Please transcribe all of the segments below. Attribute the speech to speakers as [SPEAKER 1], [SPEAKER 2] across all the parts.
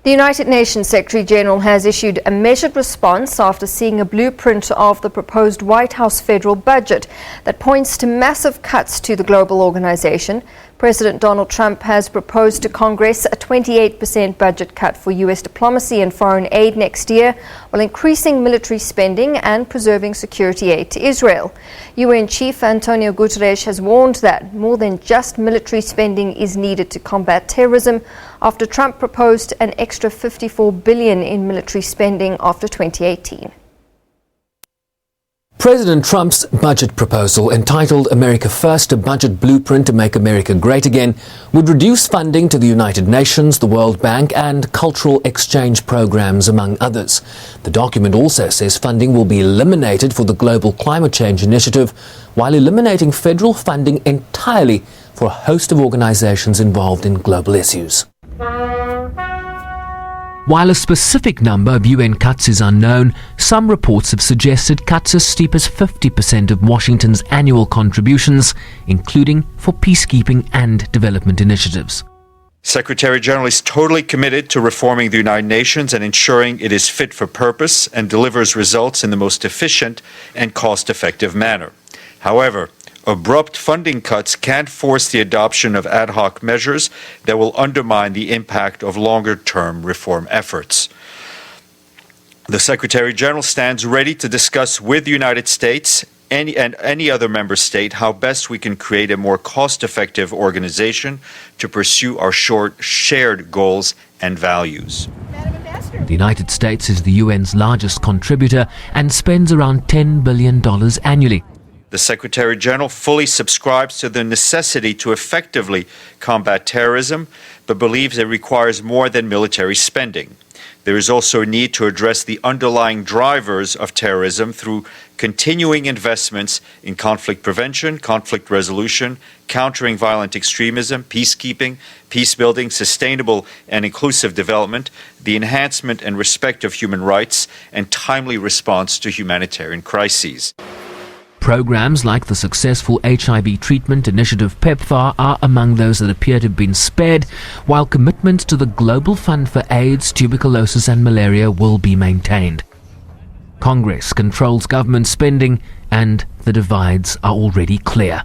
[SPEAKER 1] The United Nations Secretary-General has issued a measured response after seeing a blueprint of the proposed White House federal budget that points to massive cuts to the global organization. President Donald Trump has proposed to Congress a 28% budget cut for U.S. diplomacy and foreign aid next year, while increasing military spending and preserving security aid to Israel. UN Chief Antonio Guterres has warned that more than just military spending is needed to combat terrorism, after Trump proposed an extra $54 billion in military spending after 2018.
[SPEAKER 2] President Trump's budget proposal, entitled America First, a budget blueprint to make America great again, would reduce funding to the United Nations, the World Bank and cultural exchange programs, among others. The document also says funding will be eliminated for the Global Climate Change Initiative, while eliminating federal funding entirely for a host of organizations involved in global issues. While a specific number of UN cuts is unknown, some reports have suggested cuts as steep as 50% of Washington's annual contributions, including for peacekeeping and development initiatives.
[SPEAKER 3] Secretary General is totally committed to reforming the United Nations and ensuring it is fit for purpose and delivers results in the most efficient and cost-effective manner. However, abrupt funding cuts can't force the adoption of ad hoc measures that will undermine the impact of longer-term reform efforts. The Secretary General stands ready to discuss with the United States and any other member state how best we can create a more cost-effective organization to pursue our shared goals and values.
[SPEAKER 2] The United States is the UN's largest contributor and spends around $10 billion annually.
[SPEAKER 3] The Secretary General fully subscribes to the necessity to effectively combat terrorism, but believes it requires more than military spending. There is also a need to address the underlying drivers of terrorism through continuing investments in conflict prevention, conflict resolution, countering violent extremism, peacekeeping, peacebuilding, sustainable and inclusive development, the enhancement and respect of human rights, and timely response to humanitarian crises.
[SPEAKER 2] Programs like the successful HIV treatment initiative PEPFAR are among those that appear to have been spared, while commitments to the Global Fund for AIDS, tuberculosis and malaria will be maintained. Congress controls government spending and the divides are already clear.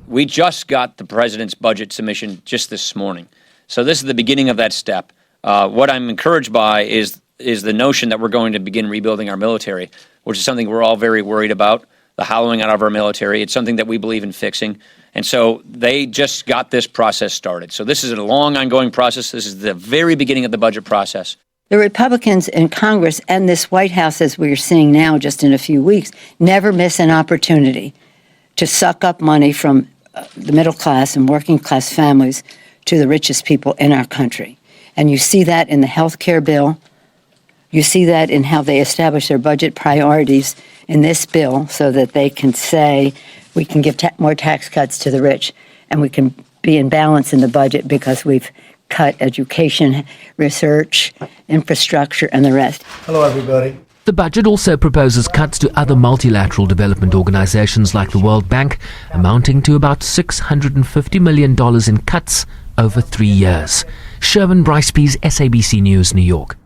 [SPEAKER 4] We just got the president's budget submission just this morning. So this is the beginning of that step. What I'm encouraged by is the notion that we're going to begin rebuilding our military, which is something we're all very worried about. The hollowing out of our military. It's something that we believe in fixing. And so they just got this process started. So this is a long, ongoing process. This is the very beginning of the budget process.
[SPEAKER 5] The Republicans in Congress and this White House, as we're seeing now just in a few weeks, never miss an opportunity to suck up money from the middle class and working class families to the richest people in our country. And you see that in the health care bill. You see that in how they establish their budget priorities in this bill so that they can say we can give more tax cuts to the rich and we can be in balance in the budget because we've cut education, research, infrastructure, and the rest.
[SPEAKER 6] Hello, everybody.
[SPEAKER 2] The budget also proposes cuts to other multilateral development organizations like the World Bank, amounting to about $650 million in cuts over 3 years. Sherwin Bryce-Pease, SABC News, New York.